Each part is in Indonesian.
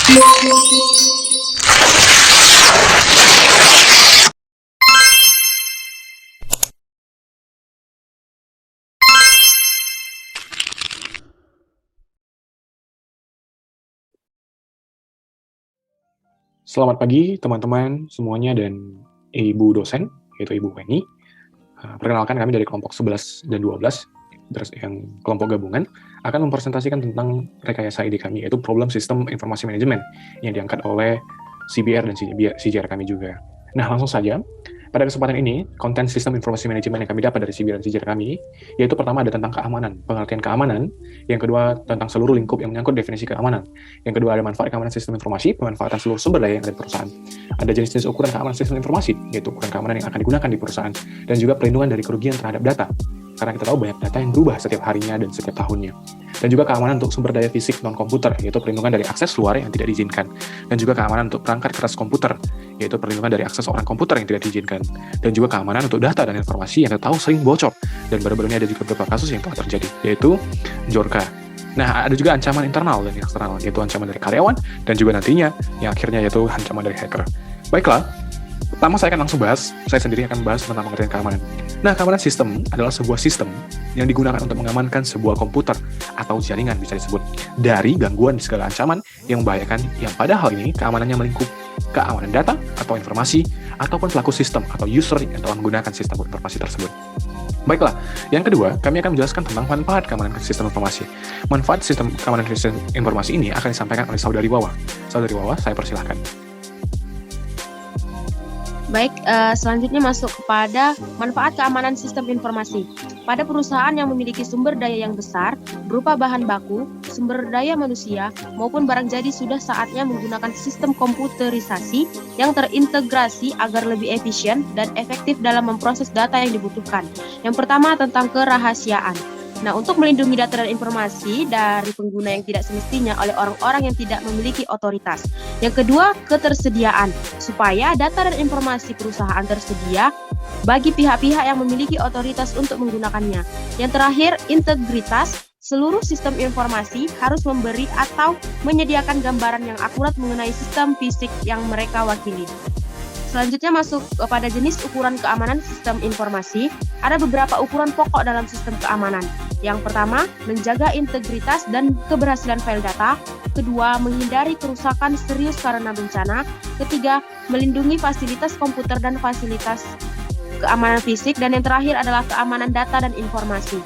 Selamat pagi teman-teman semuanya dan Ibu dosen, yaitu Ibu Weni. Perkenalkan kami dari kelompok 11 dan 12, yang kelompok gabungan, akan mempresentasikan tentang rekayasa ide kami, yaitu Problem System Informasi Manajemen, yang diangkat oleh CBR dan CJR kami juga. Nah, langsung saja. Pada kesempatan ini, konten sistem informasi manajemen yang kami dapat dari CBR dan CJR kami, yaitu pertama ada tentang keamanan, pengertian keamanan, yang kedua tentang seluruh lingkup yang menyangkut definisi keamanan, yang kedua ada manfaat keamanan sistem informasi, pemanfaatan seluruh sumber daya yang ada di perusahaan, ada jenis-jenis ukuran keamanan sistem informasi, yaitu ukuran keamanan yang akan digunakan di perusahaan, dan juga perlindungan dari kerugian terhadap data, karena kita tahu banyak data yang berubah setiap harinya dan setiap tahunnya. Dan juga keamanan untuk sumber daya fisik non-komputer, yaitu perlindungan dari akses luar yang tidak diizinkan. Dan juga keamanan untuk perangkat keras komputer, yaitu perlindungan dari akses orang komputer yang tidak diizinkan. Dan juga keamanan untuk data dan informasi yang kita tahu sering bocor. Dan baru-baru ini ada juga beberapa kasus yang telah terjadi, yaitu Jorka. Nah, ada juga ancaman internal dan eksternal, yaitu ancaman dari karyawan, dan juga nantinya yang akhirnya yaitu ancaman dari hacker. Baiklah, pertama saya akan langsung bahas, saya sendiri akan bahas tentang pengertian keamanan. Nah, keamanan sistem adalah sebuah sistem yang digunakan untuk mengamankan sebuah komputer atau jaringan bisa disebut dari gangguan segala ancaman yang membahayakan, yang pada hal ini keamanannya melingkup keamanan data atau informasi ataupun pelaku sistem atau user yang telah menggunakan sistem informasi tersebut. Baiklah, yang kedua, kami akan menjelaskan tentang manfaat keamanan sistem informasi. Manfaat sistem keamanan sistem informasi ini akan disampaikan oleh Saudari Wawa. Saudari Wawa, saya persilahkan. Baik, selanjutnya masuk kepada manfaat keamanan sistem informasi. Pada perusahaan yang memiliki sumber daya yang besar, berupa bahan baku, sumber daya manusia, maupun barang jadi sudah saatnya menggunakan sistem komputerisasi yang terintegrasi agar lebih efisien dan efektif dalam memproses data yang dibutuhkan. Yang pertama tentang kerahasiaan. Nah, untuk melindungi data dan informasi dari pengguna yang tidak semestinya oleh orang-orang yang tidak memiliki otoritas. Yang kedua, ketersediaan, supaya data dan informasi perusahaan tersedia bagi pihak-pihak yang memiliki otoritas untuk menggunakannya. Yang terakhir, integritas, seluruh sistem informasi harus memberi atau menyediakan gambaran yang akurat mengenai sistem fisik yang mereka wakili. Selanjutnya masuk kepada jenis ukuran keamanan sistem informasi. Ada beberapa ukuran pokok dalam sistem keamanan. Yang pertama, menjaga integritas dan keberhasilan file data. Kedua, menghindari kerusakan serius karena bencana. Ketiga, melindungi fasilitas komputer dan fasilitas keamanan fisik. Dan yang terakhir adalah keamanan data dan informasi.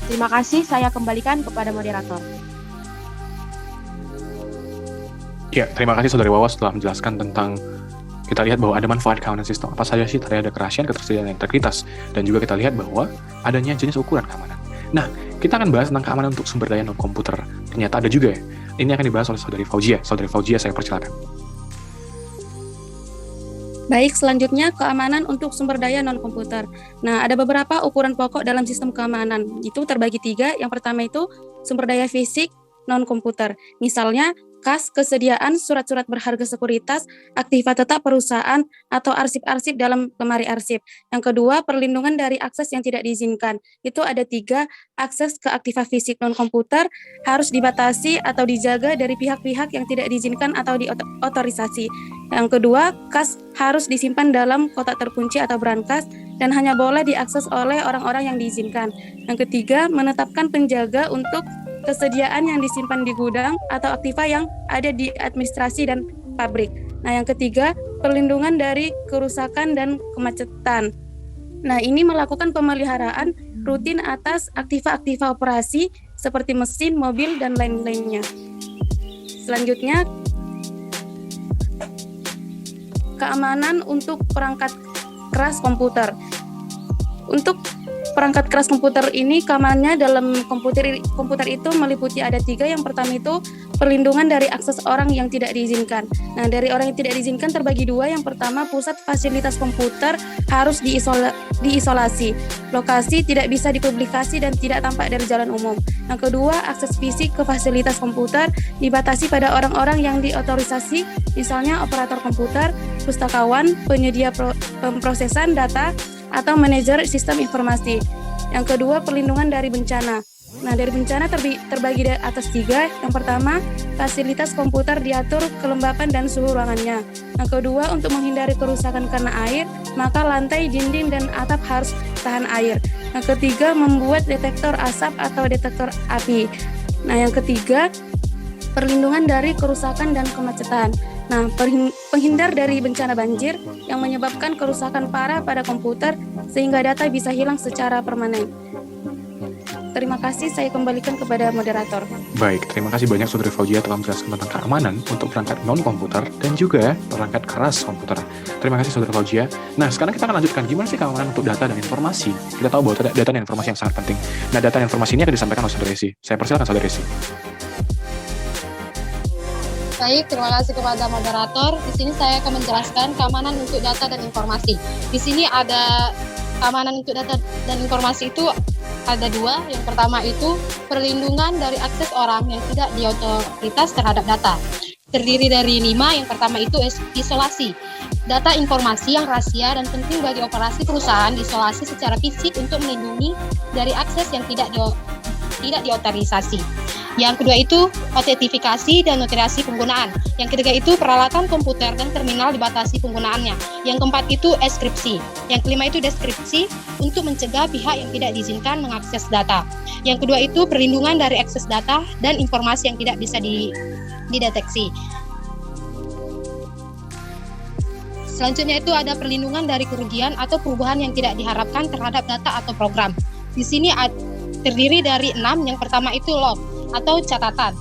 Terima kasih, saya kembalikan kepada moderator. Ya, terima kasih Saudari Wawa setelah menjelaskan tentang kita lihat bahwa ada manfaat keamanan sistem. Apa saja sih? Tadi ada kerahasiaan, ketersediaan, dan integritas. Dan juga kita lihat bahwa adanya jenis ukuran keamanan. Nah, kita akan bahas tentang keamanan untuk sumber daya non-komputer. Ternyata ada juga ya. Ini akan dibahas oleh Saudari Fauzia. Saudari Fauzia, saya persilakan. Baik, selanjutnya keamanan untuk sumber daya non-komputer. Nah, ada beberapa ukuran pokok dalam sistem keamanan. Itu terbagi 3. Yang pertama itu sumber daya fisik non-komputer. Misalnya, kas, kesediaan surat-surat berharga sekuritas, aktiva tetap perusahaan, atau arsip-arsip dalam lemari arsip. Yang kedua, perlindungan dari akses yang tidak diizinkan. Itu ada 3, akses ke aktiva fisik non-komputer harus dibatasi atau dijaga dari pihak-pihak yang tidak diizinkan atau diotorisasi. Yang kedua, kas harus disimpan dalam kotak terkunci atau brankas dan hanya boleh diakses oleh orang-orang yang diizinkan. Yang ketiga, menetapkan penjaga untuk kesediaan yang disimpan di gudang atau aktiva yang ada di administrasi dan pabrik. Nah, yang ketiga, perlindungan dari kerusakan dan kemacetan. Nah, ini melakukan pemeliharaan rutin atas aktiva-aktiva operasi seperti mesin, mobil, dan lain-lainnya. Selanjutnya, keamanan untuk perangkat keras komputer. Untuk perangkat keras komputer ini keamanannya dalam komputer itu meliputi ada 3. Yang pertama itu perlindungan dari akses orang yang tidak diizinkan. Nah, dari orang yang tidak diizinkan terbagi 2. Yang pertama, pusat fasilitas komputer harus diisolasi. Lokasi tidak bisa dipublikasi dan tidak tampak dari jalan umum. Yang kedua, akses fisik ke fasilitas komputer dibatasi pada orang-orang yang diotorisasi, misalnya operator komputer, pustakawan, penyedia pemrosesan data, atau manajer sistem informasi. Yang kedua, perlindungan dari bencana. Nah, dari bencana terbagi di atas 3. Yang pertama, fasilitas komputer diatur kelembapan dan suhu ruangannya. Yang kedua, untuk menghindari kerusakan karena air, maka lantai, dinding, dan atap harus tahan air. Yang ketiga, membuat detektor asap atau detektor api. Nah, yang ketiga, perlindungan dari kerusakan dan kemacetan. Nah, penghindar dari bencana banjir yang menyebabkan kerusakan parah pada komputer sehingga data bisa hilang secara permanen. Terima kasih, saya kembalikan kepada moderator. Baik, terima kasih banyak Saudari Fauzia telah menjelaskan tentang keamanan untuk perangkat non-komputer dan juga perangkat keras komputer. Terima kasih Saudari Fauzia. Nah, sekarang kita akan lanjutkan gimana sih keamanan untuk data dan informasi. Kita tahu bahwa data dan informasi yang sangat penting. Nah, data dan informasi ini akan disampaikan oleh Saudari Resi. Saya persilakan Saudari Resi. Baik, terima kasih kepada moderator. Di sini saya akan menjelaskan keamanan untuk data dan informasi. Di sini ada keamanan untuk data dan informasi itu ada 2. Yang pertama itu perlindungan dari akses orang yang tidak diotoritas terhadap data. Terdiri dari 5. Yang pertama itu isolasi. Data informasi yang rahasia dan penting bagi operasi perusahaan diisolasi secara fisik untuk melindungi dari akses yang tidak diotorisasi. Yang kedua itu autentifikasi dan notifikasi penggunaan. Yang ketiga itu peralatan komputer dan terminal dibatasi penggunaannya. Yang keempat itu enkripsi. Yang kelima itu deskripsi untuk mencegah pihak yang tidak diizinkan mengakses data. Yang kedua itu perlindungan dari akses data dan informasi yang tidak bisa dideteksi. Selanjutnya itu ada perlindungan dari kerugian atau perubahan yang tidak diharapkan terhadap data atau program. Di sini terdiri dari 6. Yang pertama itu log atau catatan.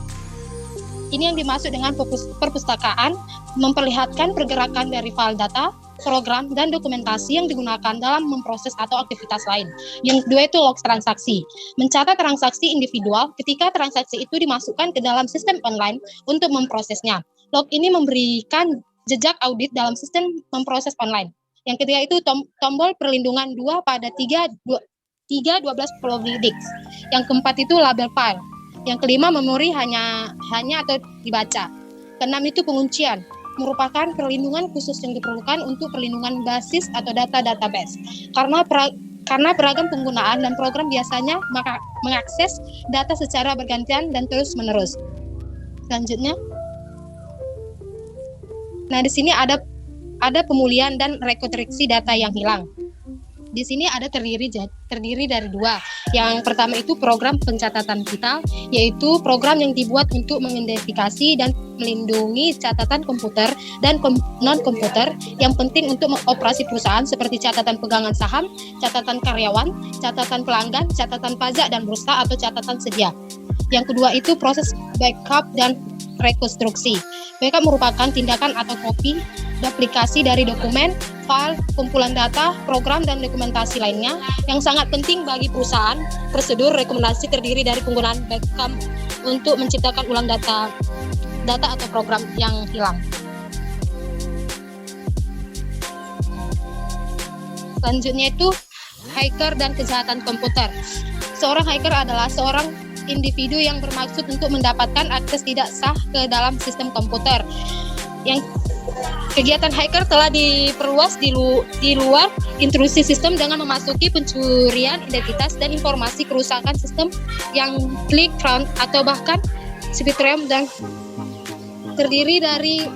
Ini yang dimaksud dengan perpustakaan, memperlihatkan pergerakan dari file data, program, dan dokumentasi yang digunakan dalam memproses atau aktivitas lain. Yang kedua itu log transaksi, mencatat transaksi individual ketika transaksi itu dimasukkan ke dalam sistem online untuk memprosesnya. Log ini memberikan jejak audit dalam sistem memproses online. Yang ketiga itu tombol perlindungan 2 pada 3.12 Plovdisk. Yang keempat itu label file. Yang kelima memori hanya atau dibaca. Keenam itu penguncian, merupakan perlindungan khusus yang diperlukan untuk perlindungan basis atau data database. Karena beragam penggunaan dan program biasanya mengakses data secara bergantian dan terus-menerus. Selanjutnya, nah di sini ada pemulihan dan rekonstruksi data yang hilang. Di sini ada terdiri dari 2. Yang pertama itu program pencatatan vital, yaitu program yang dibuat untuk mengidentifikasi dan melindungi catatan komputer dan non-komputer yang penting untuk operasi perusahaan seperti catatan pegangan saham, catatan karyawan, catatan pelanggan, catatan pajak dan bursa atau catatan sedia. Yang kedua itu proses backup dan rekonstruksi. Backup merupakan tindakan atau copy duplikasi dari dokumen, file, kumpulan data, program, dan dokumentasi lainnya yang sangat penting bagi perusahaan. Prosedur rekomendasi terdiri dari penggunaan backup untuk menciptakan ulang data atau program yang hilang. Selanjutnya itu hacker dan kejahatan komputer. Seorang hacker adalah seorang individu yang bermaksud untuk mendapatkan akses tidak sah ke dalam sistem komputer. Yang kegiatan hacker telah diperluas di luar intrusi sistem dengan memasuki pencurian identitas dan informasi, kerusakan sistem yang klik front atau bahkan spyware dan terdiri dari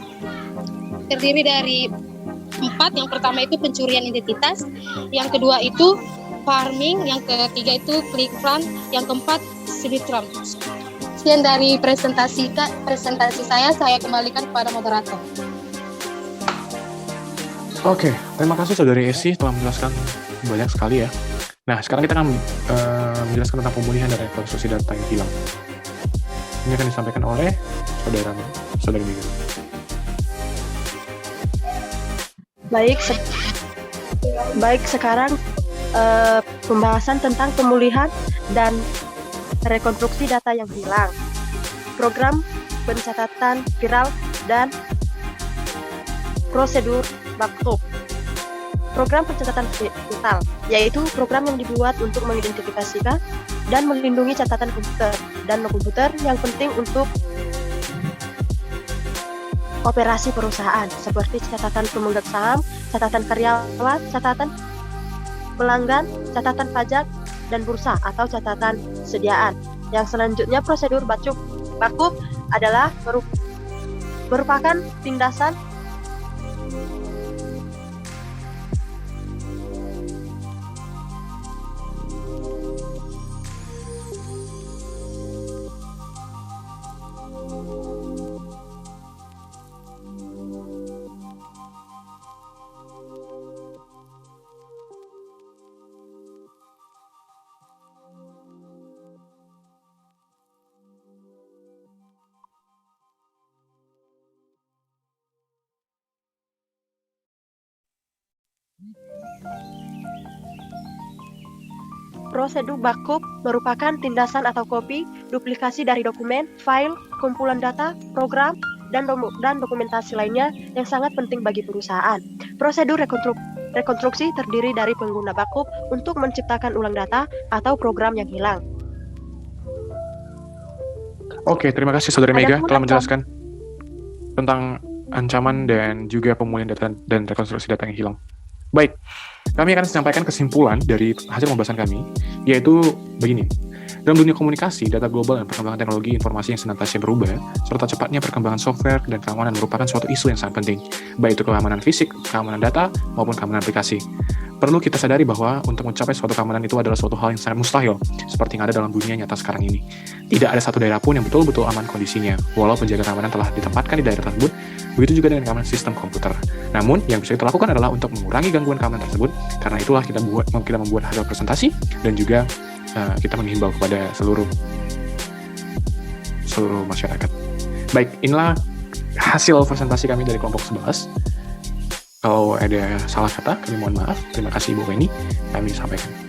4. Yang pertama itu pencurian identitas, yang kedua itu farming, yang ketiga itu click front, yang keempat spyware. Sekian dari presentasi saya kembalikan kepada moderator. Oke, terima kasih Saudari Esi telah menjelaskan banyak sekali ya. Nah, sekarang kita akan menjelaskan tentang pemulihan dan rekonstruksi data yang hilang. Ini akan disampaikan oleh Saudari Miguel. Baik, sekarang pembahasan tentang pemulihan dan rekonstruksi data yang hilang, program pencatatan viral dan prosedur backup. Program pencatatan vital yaitu program yang dibuat untuk mengidentifikasikan dan melindungi catatan komputer dan non-komputer yang penting untuk operasi perusahaan seperti catatan pemegang saham, catatan karyawan, catatan pelanggan, catatan pajak, dan bursa atau catatan sediaan. Yang selanjutnya prosedur backup adalah merupakan tindasan Prosedur backup merupakan tindasan atau copy, duplikasi dari dokumen, file, kumpulan data, program, dan dokumentasi lainnya yang sangat penting bagi perusahaan. Prosedur rekonstruksi terdiri dari pengguna backup untuk menciptakan ulang data atau program yang hilang. Oke, terima kasih Saudari Mega Ada telah menjelaskan tentang ancaman dan juga pemulihan data dan rekonstruksi data yang hilang. Baik, kami akan sampaikan kesimpulan dari hasil pembahasan kami, yaitu begini. Dalam dunia komunikasi, data global dan perkembangan teknologi informasi yang senantiasa berubah, serta cepatnya perkembangan software dan keamanan merupakan suatu isu yang sangat penting, baik itu keamanan fisik, keamanan data, maupun keamanan aplikasi. Perlu kita sadari bahwa untuk mencapai suatu keamanan itu adalah suatu hal yang sangat mustahil, seperti yang ada dalam dunia nyata sekarang ini. Tidak ada satu daerah pun yang betul-betul aman kondisinya, walau penjaga keamanan telah ditempatkan di daerah tersebut, begitu juga dengan keamanan sistem komputer. Namun, yang bisa kita lakukan adalah untuk mengurangi gangguan keamanan tersebut, karena itulah kita membuat hasil presentasi, dan juga kita menghimbau kepada seluruh masyarakat. Baik, inilah hasil presentasi kami dari kelompok 11. Kalau ada salah kata, kami mohon maaf. Terima kasih Ibu Weni, kami sampaikan.